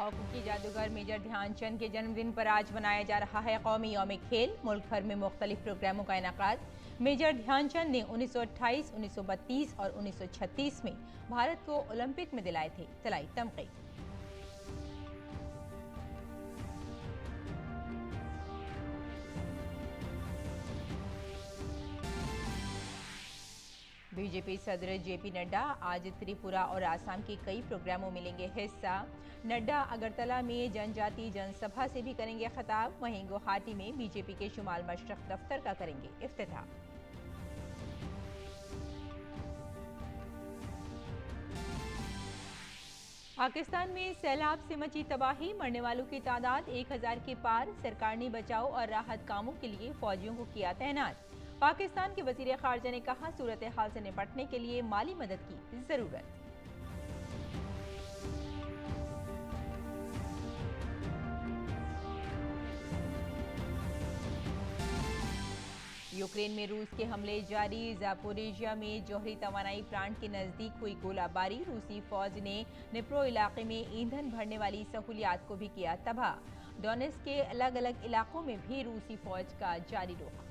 Hockey के जादूगर major Dhyanchand के जन्मदिन पर आज मनाया जा रहा है कौमी यौम खेल। मुल्क भर में मुख्तलिफ प्रोग्रामों का इनेकाद। मेजर ध्यानचंद ने 1928, 1932 और 1936 में भारत को ओलंपिक में दिलाई तमगे। बीजेपी सदर जेपी नड्डा आज त्रिपुरा और आसाम के कई प्रोग्रामों में लेंगे हिस्सा। नड्डा अगरतला में जनजातीय जनसभा से भी करेंगे खिताब। वहीं गुवाहाटी में बीजेपी के शुमाल मशरक दफ्तर का करेंगे इफ्तिताह। पाकिस्तान में सैलाब से मची तबाही, मरने वालों की तादाद 1000 के पार। सरकार ने बचाव और राहत कामों के लिए फौजियों को किया तैनात। पाकिस्तान के वजीर खारजा ने कहा, सूरत हाल से निपटने के लिए माली मदद की जरूरत। यूक्रेन में रूस के हमले जारी। जापोरिजिया में जौहरी तवानाई प्लांट के नजदीक हुई गोलाबारी। रूसी फौज ने निप्रो इलाके में ईंधन भरने वाली सहूलियात को भी किया तबाह। डोनेट्स्क के अलग अलग इलाकों में भी रूसी फौज का जारी रुख।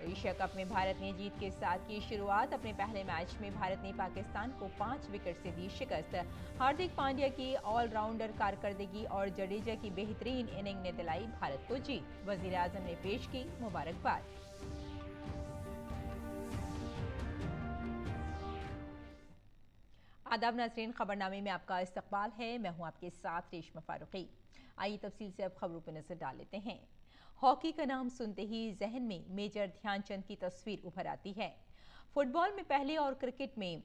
एशिया कप में भारत ने जीत के साथ की शुरुआत। अपने पहले मैच में भारत ने पाकिस्तान को 5 विकेट से दी शिकस्त। हार्दिक पांड्या की ऑलराउंडर कारकर्दगी और जडेजा की बेहतरीन इनिंग ने दिलाई भारत को जीत। वजीर आजम ने पेश की मुबारकबाद। आदाब नाज़रीन, खबरनामे में आपका इस्तकबाल है। मैं हूं आपके साथ रेशमा फारूकी। आइए तफसील से अब खबरों पर नजर डाल लेते हैं। हॉकी का नाम सुनते ही जहन में मेजर ध्यानचंद की तस्वीर उभर आती है। फुटबॉल में पहले और क्रिकेट में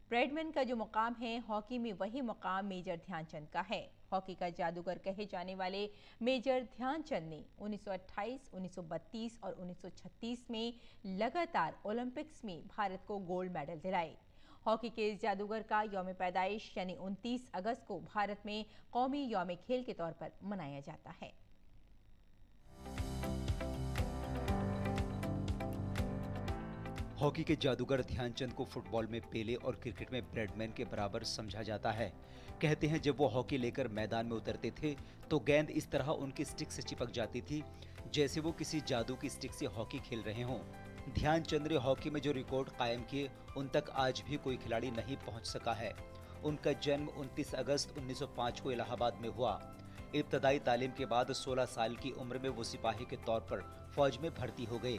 ब्रैडमैन का जो मुकाम है, हॉकी में वही मुकाम मेजर ध्यानचंद का है। हॉकी का जादूगर कहे जाने वाले मेजर ध्यानचंद ने 1928, 1932 और 1936 में लगातार ओलंपिक्स में भारत को गोल्ड मेडल दिलाए। हॉकी के इस जादूगर का यौम पैदाइश यानी 29 अगस्त को भारत में कौमी यौम खेल के तौर पर मनाया जाता है। हॉकी के जादूगर ध्यानचंद को फुटबॉल में पेले और क्रिकेट में ब्रैडमैन के बराबर समझा जाता है। कहते हैं जब वो हॉकी लेकर मैदान में उतरते थे तो गेंद इस तरह उनकी स्टिक से चिपक जाती थी जैसे वो किसी जादू की स्टिक से हॉकी खेल रहे हों। ध्यानचंद ने हॉकी में जो रिकॉर्ड कायम किए उन तक आज भी कोई खिलाड़ी नहीं पहुंच सका है। उनका जन्म 29 अगस्त 1905 को इलाहाबाद में हुआ। इब्तदाई तालीम के बाद 16 साल की उम्र में वो सिपाही के तौर पर फौज में भर्ती हो गए।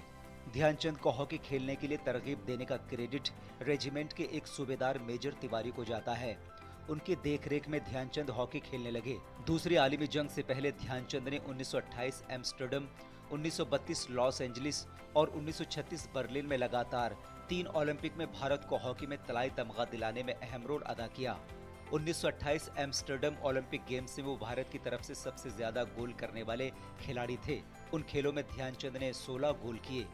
ध्यानचंद को हॉकी खेलने के लिए तरगीब देने का क्रेडिट रेजिमेंट के एक सूबेदार मेजर तिवारी को जाता है। उनकी देखरेख में ध्यानचंद हॉकी खेलने लगे। दूसरी आलमी जंग से पहले ध्यानचंद ने 1928 एम्स्टर्डम, 1932 लॉस एंजलिस और 1936 बर्लिन में लगातार 3 ओलंपिक में भारत को हॉकी में तलाई तमगा दिलाने में अहम रोल अदा किया। 1928 एम्स्टर्डम ओलंपिक गेम्स में वो भारत की तरफ से सबसे ज्यादा गोल करने वाले खिलाड़ी थे। उन खेलों में ध्यानचंद ने 16 गोल किए।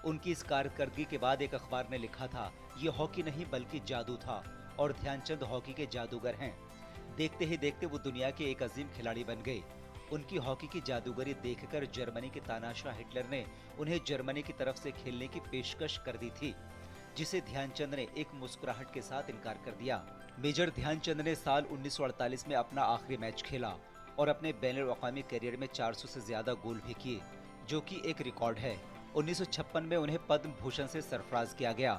उनकी इस कारकर्दगी के बाद एक अखबार ने लिखा था, ये हॉकी नहीं बल्कि जादू था और ध्यानचंद हॉकी के जादूगर हैं। देखते ही देखते वो दुनिया के एक अजीम खिलाड़ी बन गए। उनकी हॉकी की जादूगरी देखकर जर्मनी के तानाशाह हिटलर ने उन्हें जर्मनी की तरफ से खेलने की पेशकश कर दी थी, जिसे ध्यानचंद ने एक मुस्कुराहट के साथ इनकार कर दिया। मेजर ध्यानचंद ने साल 1948 में अपना आखिरी मैच खेला और अपने बैनुल-अक़वामी करियर में 400 से ज्यादा गोल भी किए, जो कि एक रिकॉर्ड है। 1956 में उन्हें पद्म भूषण से सरफराज किया गया।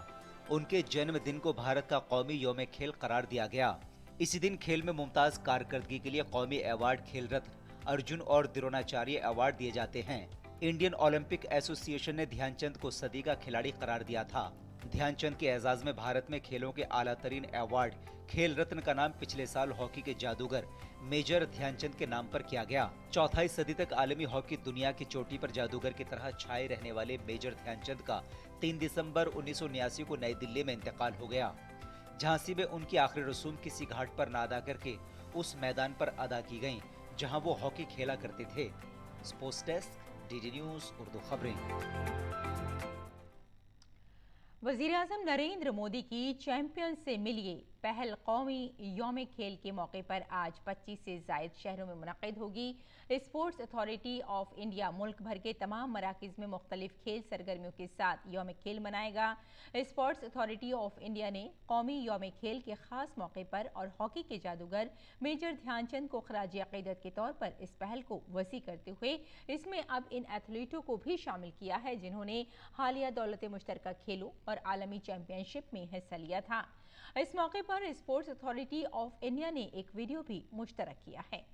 उनके जन्मदिन को भारत का कौमी यौम खेल करार दिया गया। इसी दिन खेल में मुमताज कारकर्दगी के लिए कौमी अवार्ड खेल रत्न, अर्जुन और द्रोणाचार्य अवार्ड दिए जाते हैं। इंडियन ओलंपिक एसोसिएशन ने ध्यानचंद को सदी का खिलाड़ी करार दिया था। ध्यानचंद के एजाज में भारत में खेलों के आला तरीन अवार्ड खेल रत्न का नाम पिछले साल हॉकी के जादूगर मेजर ध्यानचंद के नाम पर किया गया। चौथाई सदी तक आलमी हॉकी दुनिया की चोटी पर जादूगर की तरह छाए रहने वाले मेजर ध्यानचंद का 3 दिसंबर 1979 को नई दिल्ली में इंतकाल हो गया। झांसी में उनकी आखिरी रसूम किसी घाट पर न अदा करके उस मैदान पर अदा की गयी जहाँ वो हॉकी खेला करते थे। Sports desk, DD news Urdu खबरें। वजीर आज़म नरेंद्र मोदी की चैंपियन से मिलिए पहल कौमी यौम खेल के मौके पर आज 25 से ज़ायद शहरों में मुनक़िद होगी। स्पोर्ट्स अथॉरिटी ऑफ इंडिया मुल्क भर के तमाम मराकज़ में मुख्तलिफ खेल सरगर्मियों के साथ यौम खेल मनाएगा। स्पोर्ट्स अथॉरिटी ऑफ इंडिया ने कौमी यौम खेल के ख़ास मौके पर और हॉकी के जादूगर मेजर ध्यानचंद को ख़राज अक़ीदत के तौर पर इस पहल को वसी करते हुए इसमें अब इन एथलीटों को भी शामिल किया है जिन्होंने हालिया दौलत मुश्तरका खेलों और आलमी चैंपियनशिप में हिस्सा लिया था। इस मौके पर स्पोर्ट्स अथॉरिटी ऑफ इंडिया ने एक वीडियो भी मुश्तरक किया है।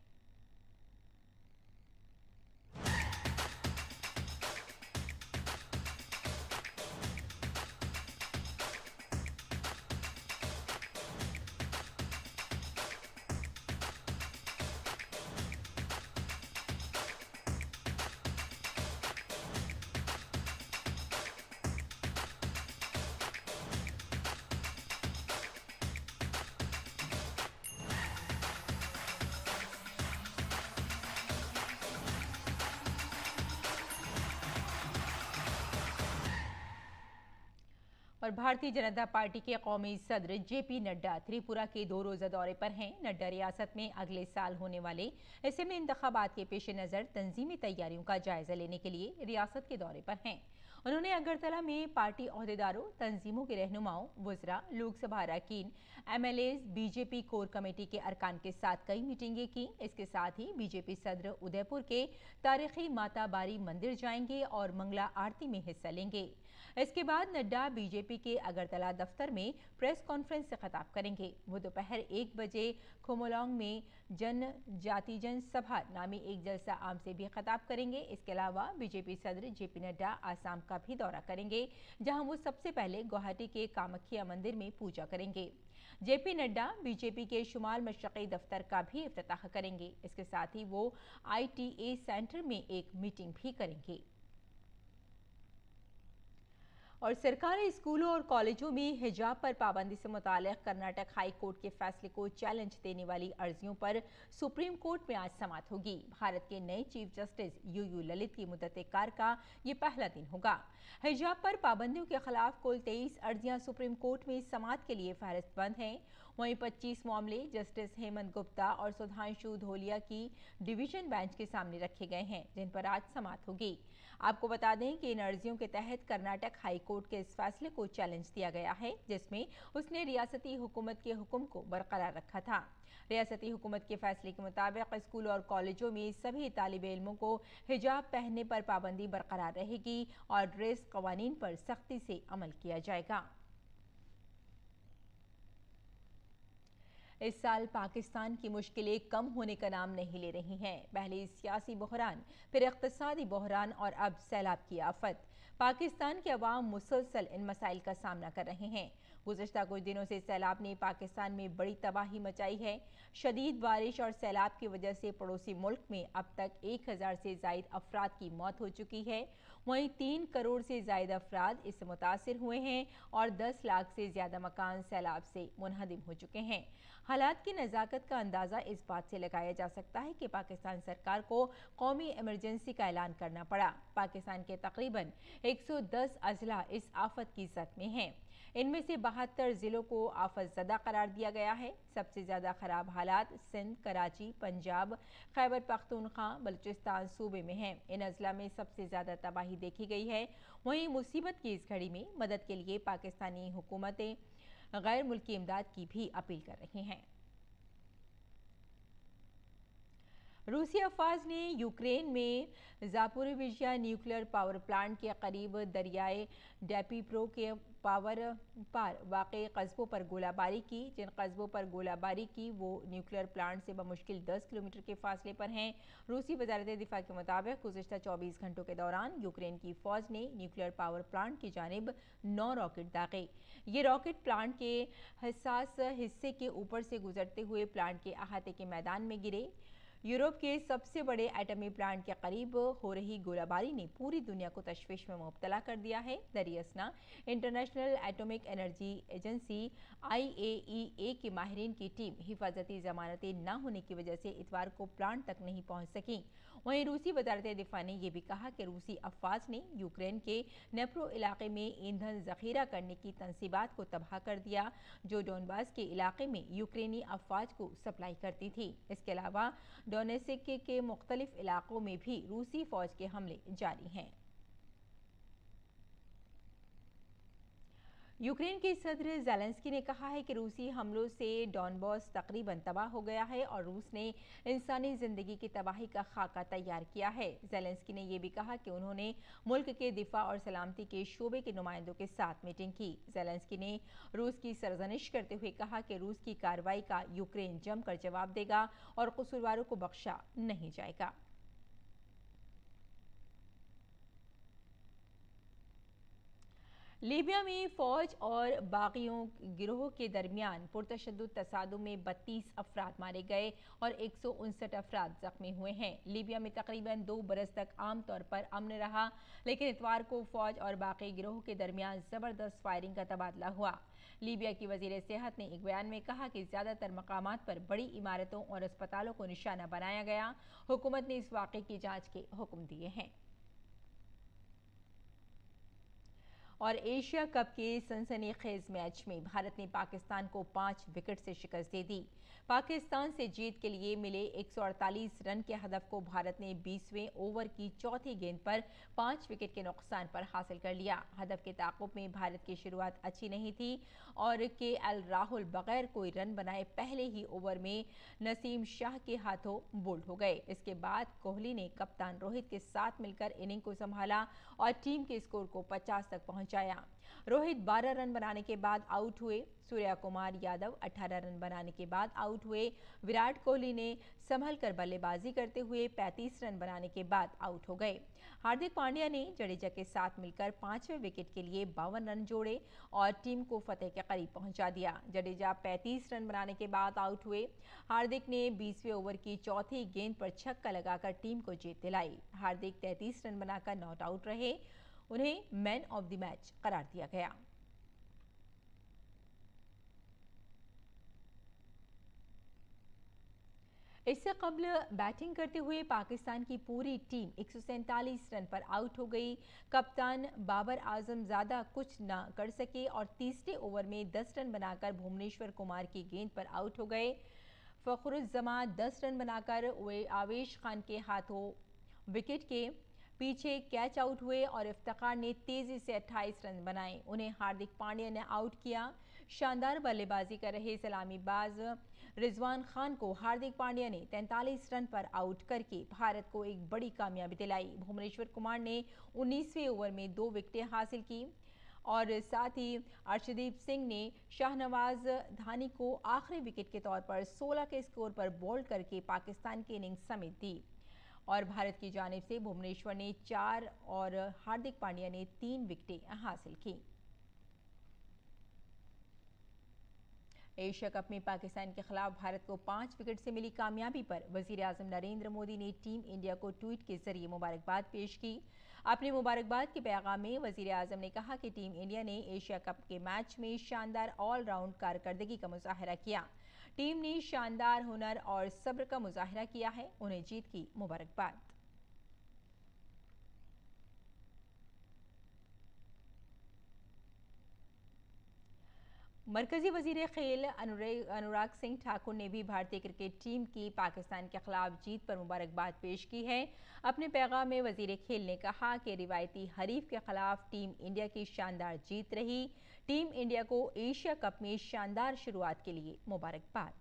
और भारतीय जनता पार्टी के कौमी सदर जेपी नड्डा त्रिपुरा के 2 रोज़ा दौरे पर हैं। नड्डा रियासत में अगले साल होने वाले असेंबली इंतखाबात के पेश नज़र तंजीमी तैयारियों का जायजा लेने के लिए रियासत के दौरे पर हैं। उन्होंने अगरतला में पार्टी अहदेदारों, तंजीमों के रहनुमाओं, वुज़रा, लोकसभा अरकान, MLAs, बीजेपी कोर कमेटी के अरकान के साथ कई मीटिंगें की। इसके साथ ही बीजेपी सदर उदयपुर के तारीखी माता बारी मंदिर जाएंगे और मंगला आरती में हिस्सा लेंगे। इसके बाद नड्डा बीजेपी के अगरतला दफ्तर में प्रेस कॉन्फ्रेंस से खिताब करेंगे। वो दोपहर 1 बजे खोमोलोंग में जनजाति जनसभा नामी एक जलसा आम से भी खिताब करेंगे। इसके अलावा बीजेपी सदर जेपी नड्डा आसाम का भी दौरा करेंगे, जहां वो सबसे पहले गुवाहाटी के कामाख्या मंदिर में पूजा करेंगे। जेपी नड्डा बीजेपी के शुमाल मशरक़ी दफ्तर का भी इफ्तिताह करेंगे। इसके साथ ही वो ITA सेंटर में एक मीटिंग भी करेंगे। और सरकारी स्कूलों और कॉलेजों में हिजाब पर पाबंदी से मुताल्लिक़ कर्नाटक हाई कोर्ट के फैसले को चैलेंज देने वाली अर्जियों पर सुप्रीम कोर्ट में आज समाअत होगी। भारत के नए चीफ जस्टिस UU ललित की मुद्दत कार का ये पहला दिन होगा। हिजाब पर पाबंदियों के खिलाफ कुल 23 अर्जियां सुप्रीम कोर्ट में समाअत के लिए फहरिस्तबंद हैं। वहीं 25 मामले जस्टिस हेमंत गुप्ता और सुधांशु धोलिया की डिवीजन बेंच के सामने रखे गए हैं, जिन पर आज समाअत होगी। आपको बता दें कि इन अर्जियों के तहत कर्नाटक हाई कोर्ट के इस फैसले को चैलेंज दिया गया है, जिसमें उसने रियासती हुकूमत के हुक्म को बरकरार रखा था। रियासती हुकूमत के फैसले के मुताबिक स्कूल और कॉलेजों में सभी तालिब इल्मों को हिजाब पहनने पर पाबंदी बरकरार रहेगी और ड्रेस कवानीन पर सख्ती से अमल किया जाएगा। इस साल पाकिस्तान की मुश्किलें कम होने का नाम नहीं ले रही हैं। पहले सियासी बहरान, फिर इक़्तिसादी बहरान और अब सैलाब की आफत। पाकिस्तान के अवाम मुसलसल इन मसाइल का सामना कर रहे हैं। गुज़श्ता कुछ दिनों से सैलाब ने पाकिस्तान में बड़ी तबाही मचाई है। शदीद बारिश और सैलाब की वजह से पड़ोसी मुल्क में अब तक 1000 से ज़ायद अफराद की मौत हो चुकी है। वहीं 3 करोड़ से ज़ायद अफराद इससे मुतासिर हुए हैं और 10 लाख से ज़्यादा मकान सैलाब से मुनहदिम हो चुके हैं। हालात की नज़ाकत का अंदाज़ा इस बात से लगाया जा सकता है कि पाकिस्तान सरकार को कौमी इमरजेंसी का ऐलान करना पड़ा। पाकिस्तान के तकरीबन 110 अजला इस आफत की जद में हैं। इनमें से 72 जिलों को आफत ज़दा करार दिया गया है। सबसे ज़्यादा खराब हालात सिंध, कराची, पंजाब, खैबर पख्तूनख्वा, बलूचिस्तान सूबे में हैं। इन अजला में सबसे ज़्यादा तबाही देखी गई है। वहीं मुसीबत की इस घड़ी में मदद के लिए पाकिस्तानी हुकूमतें गैर मुल्की इमदाद की भी अपील कर रही हैं। रूसी अफवाज ने यूक्रेन में ज़ापोरिविज़िया न्यूक्लियर पावर प्लांट के करीब दरियाए डैपीप्रो के पावर पार वाक़े कस्बों पर गोलाबारी की। जिन कस्बों पर गोलाबारी की वो न्यूक्लियर प्लांट से बमुश्किल 10 किलोमीटर के फासले पर हैं। रूसी वज़ारत दिफा के मुताबिक गुज़श्ता 24 घंटों के दौरान यूक्रेन की फ़ौज ने न्यूक्लियर पावर प्लांट की जानिब 9 रॉकेट दागे। ये रॉकेट प्लांट के हसास हिस्से के ऊपर से गुजरते हुए प्लांट के अहाते के मैदान में गिरे। यूरोप के सबसे बड़े एटमी प्लांट के करीब हो रही गोलाबारी ने पूरी दुनिया को तशवीश में मुब्तला कर दिया है। दरियासना International Atomic Energy Agency IAEA के माहिरीन की टीम हिफाजती जमानतें न होने की वजह से इतवार को प्लांट तक नहीं पहुंच सकी। वहीं रूसी वजारत दिफा ने यह भी कहा कि रूसी अफवाज ने यूक्रेन के नेप्रो इलाके में ईंधन जखीरा करने की तंसीबात को तबाह कर दिया, जो डोनबास के इलाके में यूक्रेनी अफवाज को सप्लाई करती थी। इसके अलावा डोनेत्स्क के मुख्तलिफ इलाकों में भी रूसी फौज के हमले जारी हैं। यूक्रेन के सदर ज़ेलेंस्की ने कहा है कि रूसी हमलों से डॉनबास तकरीबन तबाह हो गया है और रूस ने इंसानी जिंदगी की तबाही का खाका तैयार किया है। ज़ेलेंस्की ने यह भी कहा कि उन्होंने मुल्क के दिफा और सलामती के शोबे के नुमाइंदों के साथ मीटिंग की। ज़ेलेंस्की ने रूस की सरजनिश करते हुए कहा कि रूस की कार्रवाई का यूक्रेन जमकर जवाब देगा और कसूरवारों को बख्शा नहीं जाएगा। लीबिया में फौज और बागियों गिरोह के दरमियान पुरतशद्दुद तसादुम में 32 अफराद मारे गए और 159 अफराद जख्मी हुए हैं। लीबिया में तकरीबन 2 बरस तक आमतौर पर अमन रहा, लेकिन इतवार को फौज और बागी गिरोह के दरमियान जबरदस्त फायरिंग का तबादला हुआ। लीबिया की वजीर सेहत ने एक बयान में कहा कि ज्यादातर मकामात पर बड़ी इमारतों और अस्पतालों को निशाना बनाया गया। हुकूमत ने इस वाक़े की जांच के हुक्म दिए हैं। और एशिया कप के सनसनीखेज मैच में भारत ने पाकिस्तान को 5 विकेट से शिकस्त दे दी। पाकिस्तान से जीत के लिए मिले 148 रन के हदफ को भारत ने 20वें ओवर की चौथी गेंद पर 5 विकेट के नुकसान पर हासिल कर लिया। हदफ के ताक़ुब में भारत की शुरुआत अच्छी नहीं थी और KL राहुल बगैर कोई रन बनाए पहले ही ओवर में नसीम शाह के हाथों बोल्ड हो गए। इसके बाद कोहली ने कप्तान रोहित के साथ मिलकर इनिंग को संभाला और टीम के स्कोर को 50 तक पहुंचाया। रोहित 12 रन बनाने के बाद आउट हुए। सूर्या कुमार यादव 18 रन बनाने के बाद आउट हुए। विराट कोहली ने संभल कर बल्लेबाजी करते हुए 35 रन बनाने के बाद आउट हो गए। हार्दिक पांड्या ने जडेजा के साथ मिलकर 5वें विकेट के लिए 52 रन जोड़े और टीम को फतेह के करीब पहुंचा दिया। जडेजा 35 रन बनाने के बाद आउट हुए। हार्दिक ने 20वें ओवर की चौथी गेंद पर छक्का लगाकर टीम को जीत दिलाई। हार्दिक 33 रन बनाकर नॉट आउट रहे। उन्हें मैन ऑफ द मैच करार दिया गया। इससे कबल बैटिंग करते हुए पाकिस्तान की पूरी टीम 147 रन पर आउट हो गई। कप्तान बाबर आजम ज़्यादा कुछ न कर सके और तीसरे ओवर में 10 रन बनाकर भुवनेश्वर कुमार की गेंद पर आउट हो गए। फखरुज्जमा 10 रन बनाकर आवेश खान के हाथों विकेट के पीछे कैच आउट हुए और इफ्तिखार ने तेजी से 28 रन बनाए। उन्हें हार्दिक पांड्या ने आउट किया। शानदार बल्लेबाजी कर रहे सलामीबाज रिजवान खान को हार्दिक पांड्या ने 43 रन पर आउट करके भारत को एक बड़ी कामयाबी दिलाई। भुवनेश्वर कुमार ने 19वें ओवर में 2 विकेटें हासिल की और साथ ही अर्शदीप सिंह ने शाहनवाज धानी को आखिरी विकेट के तौर पर 16 के स्कोर पर बोल्ड करके पाकिस्तान की इनिंग्स समेट दी और भारत की जानिब से भुवनेश्वर ने 4 और हार्दिक पांड्या ने 3 विकेटें हासिल की। एशिया कप में पाकिस्तान के खिलाफ भारत को 5 विकेट से मिली कामयाबी पर वजीर आजम नरेंद्र मोदी ने टीम इंडिया को ट्वीट के जरिए मुबारकबाद पेश की। अपने मुबारकबाद के पैगाम में वजीर आजम ने कहा कि टीम इंडिया ने एशिया कप के मैच में शानदार ऑलराउंड कारकर्दगी का मुजाहरा किया। टीम ने शानदार हुनर और सब्र का मुजाहरा किया है। उन्हें जीत की मुबारकबाद। मरकजी वजीर खेल अनुराग सिंह ठाकुर ने भी भारतीय क्रिकेट टीम की पाकिस्तान के खिलाफ जीत पर मुबारकबाद पेश की है। अपने पैगाम में वजीर खेल ने कहा कि रिवायती हरीफ के खिलाफ टीम इंडिया की शानदार जीत रही। टीम इंडिया को एशिया कप में शानदार शुरुआत के लिए मुबारकबाद।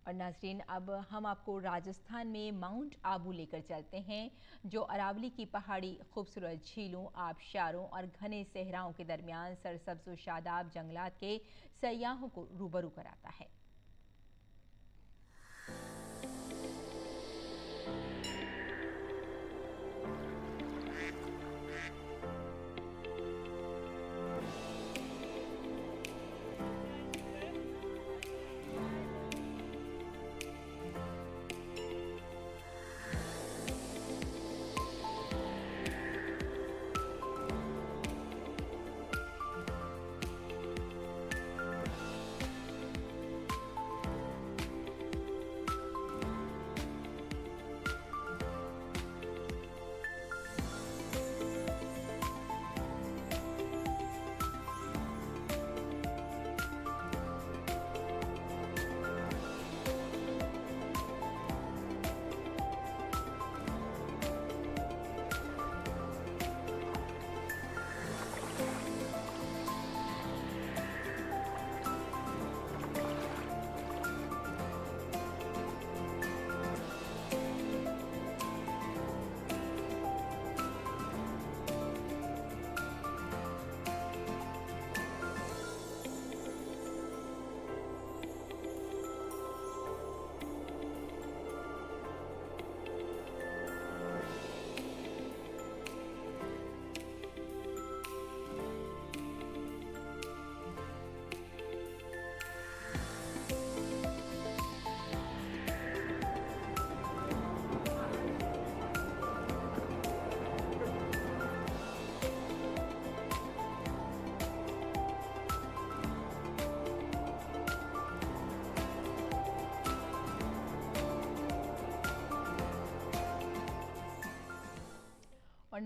और नाजरीन, अब हम आपको राजस्थान में माउंट आबू लेकर चलते हैं, जो अरावली की पहाड़ी, खूबसूरत झीलों, आबशारों और घने सहराओं के दरमियान सरसब्ज व शादाब जंगलात के सयाहों को रूबरू कराता है।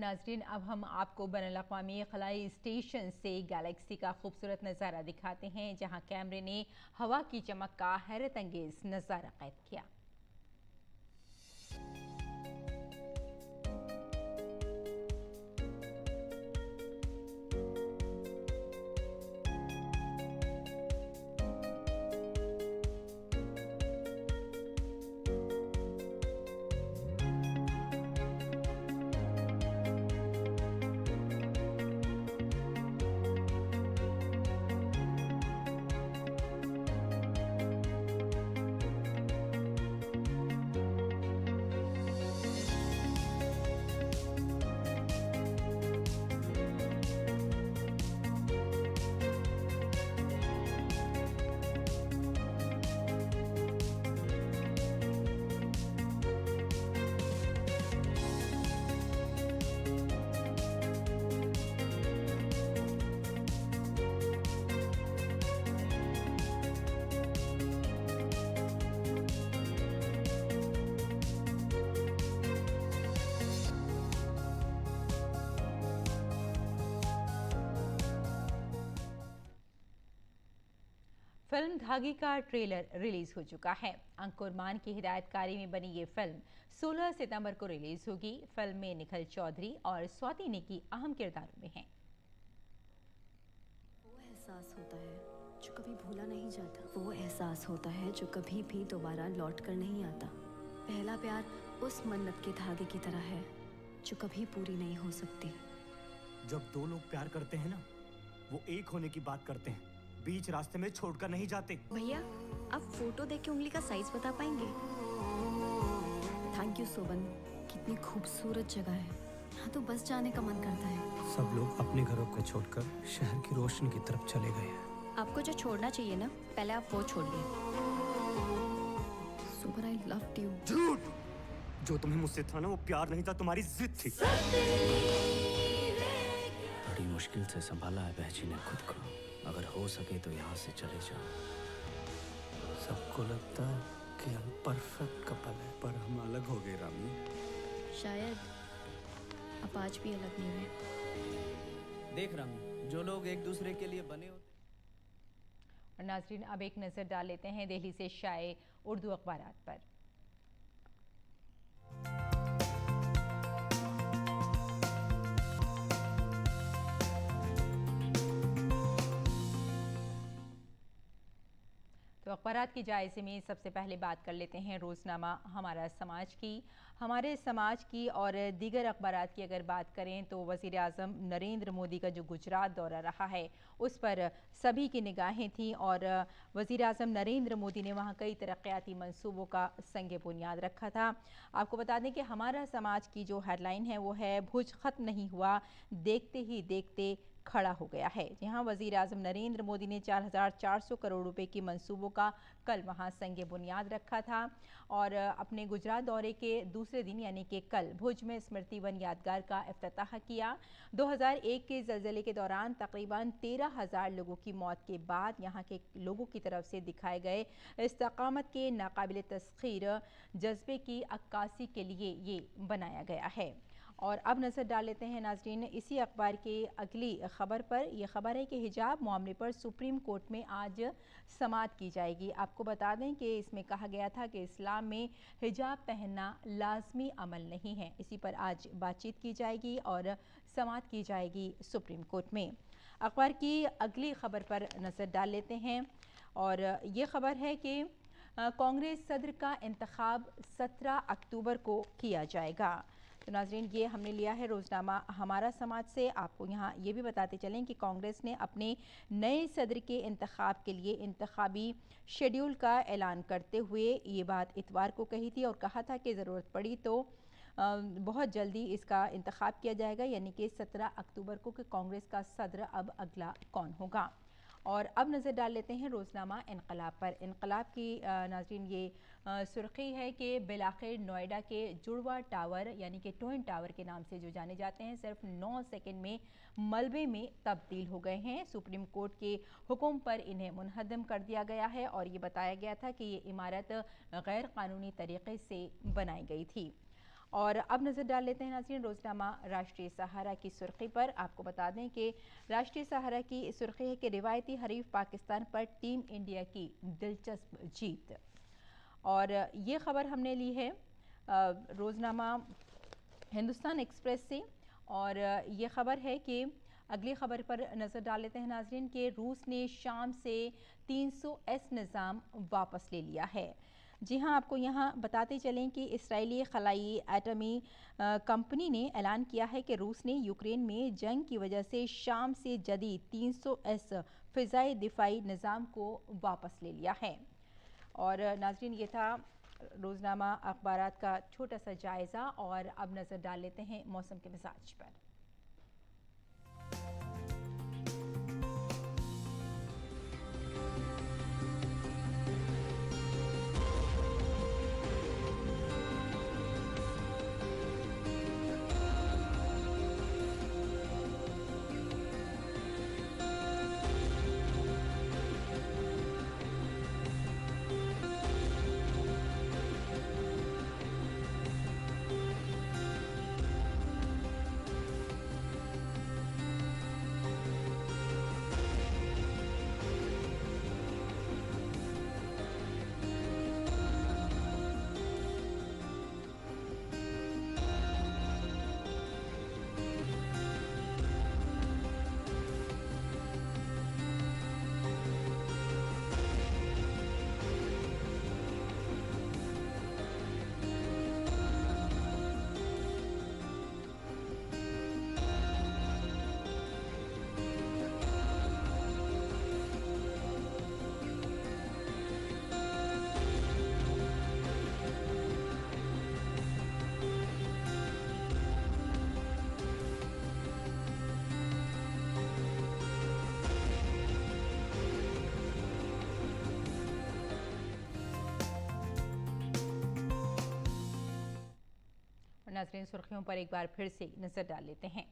नाजरीन, अब हम आपको बैनुल-अक़वामी खलाई स्टेशन से गैलेक्सी का खूबसूरत नज़ारा दिखाते हैं, जहां कैमरे ने हवा की चमक का हैरत अंगेज नज़ारा कैद किया। फिल्म धागी का ट्रेलर रिलीज हो चुका है। अंकुर मान की हिदायतकारी में बनी ये फिल्म 16 सितंबर को रिलीज होगी। फिल्म में निखिल चौधरी और स्वाति नेकी अहम किरदारों में हैं। वो एहसास होता है जो कभी भूला नहीं जाता। वो एहसास होता है जो कभी भी दोबारा लौट कर नहीं आता। पहला प्यार उस मन्नत के धागे की तरह है जो कभी पूरी नहीं हो सकती। जब दो लोग प्यार करते हैं ना, वो एक होने की बात करते हैं, बीच रास्ते में छोड़कर नहीं जाते। भैया, आप फोटो देख के उंगली का साइज बता पाएंगे? थैंक यू सोबन, कितनी खूबसूरत जगह है। यहाँ तो बस जाने का मन करता है। सब लोग अपने घरों को छोड़कर शहर की रोशनी की तरफ चले गए हैं। आपको जो छोड़ना चाहिए ना, पहले आप वो छोड़िए। Soban, I loved you. झूठ! जो तुम्हें मुझसे था ना, वो प्यार नहीं था, तुम्हारी जिद थी। बड़ी मुश्किल से संभाला है बहजी ने खुद को। अगर हो सके तो यहाँ से चले जाओ। सबको लगता कि हम परफेक्ट कपल है, पर हम अलग हो गए रामी। शायद आप आज भी अलग नहीं हुए। देख रामी, जो लोग एक दूसरे के लिए बने होते। और नाजरीन, अब एक नजर डाल लेते हैं दिल्ली से शाये उर्दू अखबारात पर। तो अखबारात के जायजे में सबसे पहले बात कर लेते हैं रोज़नामा हमारा समाज की। हमारे समाज की और दीगर अखबारात की अगर बात करें तो वज़ीर आज़म नरेंद्र मोदी का जो गुजरात दौरा रहा है उस पर सभी की निगाहें थीं और वज़ीर आज़म नरेंद्र मोदी ने वहाँ कई तरक्याती मंसूबों का संग बुनियाद रखा था। आपको बता दें कि हमारा समाज की जो हेडलाइन है वो है, भुज ख़त्म नहीं हुआ, देखते ही देखते खड़ा हो गया है। जहां वज़ीर आज़म नरेंद्र मोदी ने 4,400 करोड़ रुपए की मंसूबों का कल वहां संग बुनियाद रखा था और अपने गुजरात दौरे के दूसरे दिन यानी कि कल भुज में स्मृति वन यादगार का इफ्तिताह किया। 2001 के ज़लज़ले के दौरान तकरीबन 13,000 लोगों की मौत के बाद यहां के लोगों की तरफ से दिखाए गए इस्तकामत के नाकाबिल तस्खीर जज्बे की अक्कासी के लिए ये बनाया गया है। और अब नज़र डाल लेते हैं नाजरीन इसी अखबार की अगली खबर पर। यह खबर है कि हिजाब मामले पर सुप्रीम कोर्ट में आज समाअत की जाएगी। आपको बता दें कि इसमें कहा गया था कि इस्लाम में हिजाब पहनना लाजमी अमल नहीं है। इसी पर आज बातचीत की जाएगी और समाअत की जाएगी सुप्रीम कोर्ट में। अखबार की अगली खबर पर नज़र डाल लेते हैं और ये खबर है कि कांग्रेस सदर का इंतखाब 17 अक्टूबर को किया जाएगा। तो नाजरीन, ये हमने लिया है रोज़नामा हमारा समाज से। आपको यहाँ ये भी बताते चलें कि कांग्रेस ने अपने नए सदर के इंतखाब के लिए इंतखाबी शेड्यूल का ऐलान करते हुए ये बात इतवार को कही थी और कहा था कि ज़रूरत पड़ी तो बहुत जल्दी इसका इंतखाब किया जाएगा, यानी कि 17 अक्टूबर को कि कांग्रेस का सदर अब अगला कौन होगा। और अब नज़र डाल लेते हैं रोज़नामा इनकलाब पर। इनकलाब की नाजरीन ये सुर्खी है कि बिलाखिर नोएडा के जुड़वा टावर यानी कि ट्विन टावर के नाम से जो जाने जाते हैं सिर्फ 9 सेकंड में मलबे में तब्दील हो गए हैं। सुप्रीम कोर्ट के हुक्म पर इन्हें मुनहदम कर दिया गया है और ये बताया गया था कि ये इमारत गैर कानूनी तरीके से बनाई गई थी। और अब नज़र डाल लेते हैं नाज़रीन रोज़नामा राष्ट्रीय सहारा की सुर्खी पर। आपको बता दें कि राष्ट्रीय सहारा की सुर्खी है कि रिवायती हरीफ पाकिस्तान पर टीम इंडिया की दिलचस्प जीत। और ये खबर हमने ली है रोज़नामा हिंदुस्तान एक्सप्रेस से। और ये खबर है कि अगली खबर पर नज़र डाल लेते हैं नाज़रीन के रूस ने शाम से 300S निज़ाम वापस ले लिया है। जी हाँ, आपको यहाँ बताते चलें कि इस्राएली खलाई एटमी कंपनी ने ऐलान किया है कि रूस ने यूक्रेन में जंग की वजह से शाम से जदीद 300S फ़िज़ाई दिफाई निज़ाम को वापस ले लिया है। और नाज़रीन ये था रोज़नामा अखबारात का छोटा सा जायज़ा। और अब नज़र डाल लेते हैं मौसम के मिजाज पर। नाज़रीन सुर्खियों पर एक बार फिर से नजर डाल लेते हैं।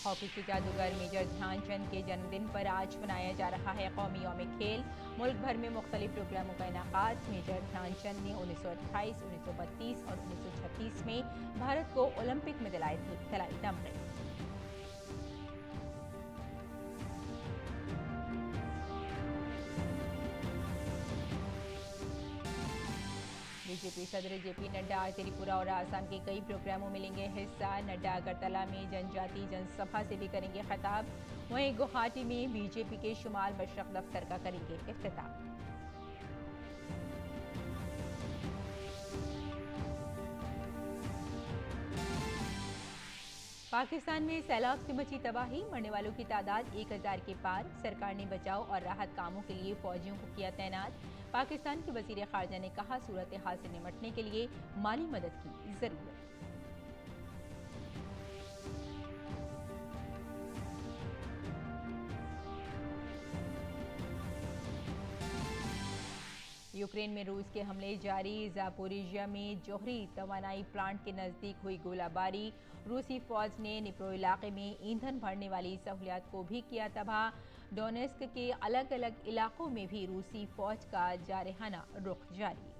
हॉकी के जादूगर मेजर ध्यानचंद के जन्मदिन पर आज मनाया जा रहा है कौमी यौम खेल। मुल्क भर में मुख्तलिफ प्रोग्रामों का इनेकाद। मेजर ध्यानचंद ने 1928, 1932 और 1936 में भारत को ओलंपिक में दिलाई तमगे। बीजेपी सदर जेपी नड्डा आज त्रिपुरा और आसाम के कई प्रोग्रामों में लेंगे हिस्सा। नड्डा अगरतला में जनजातीय जनसभा से भी करेंगे खिताब। वहीं गुवाहाटी में बीजेपी के शुमाल मशरक दफ्तर का करेंगे इफ्तिताह। पाकिस्तान में सैलाब से मची तबाही। मरने वालों की तादाद 1000 के पार। सरकार ने बचाव और राहत कामों के लिए फौजियों को किया तैनात। पाकिस्तान के वजीर खारजा ने कहा सूरत हाल से निपटने के लिए माली मदद की जरूरत। यूक्रेन में रूस के हमले जारी। ज़ापोरिजिया में जोहरी तवानाई प्लांट के नज़दीक हुई गोलाबारी। रूसी फौज ने निप्रो इलाके में ईंधन भरने वाली सहूलियात को भी किया तबाह। डोनेस्क के अलग अलग इलाकों में भी रूसी फौज का जारहाना रुख जारी।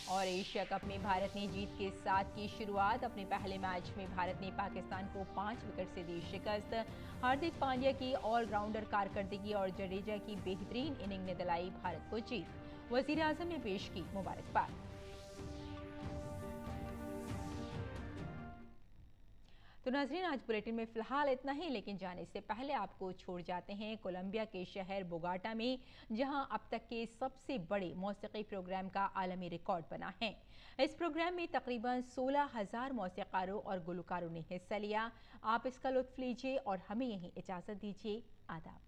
और एशिया कप में भारत ने जीत के साथ की शुरुआत। अपने पहले मैच में भारत ने पाकिस्तान को 5 विकेट से दी शिकस्त। हार्दिक पांड्या की ऑलराउंडर कारकर्दगी और जडेजा की बेहतरीन इनिंग ने दिलाई भारत को जीत। वजीर आजम ने पेश की मुबारकबाद। तो नाज़रीन आज बुलेटिन में फ़िलहाल इतना ही, लेकिन जाने से पहले आपको छोड़ जाते हैं कोलंबिया के शहर बोगोटा में, जहां अब तक के सबसे बड़े मौसीकी प्रोग्राम का आलमी रिकॉर्ड बना है। इस प्रोग्राम में तकरीबन 16,000 मौसीकारों और गुलकारों ने हिस्सा लिया। आप इसका लुत्फ़ लीजिए और हमें यहीं इजाज़त दीजिए। आदाब।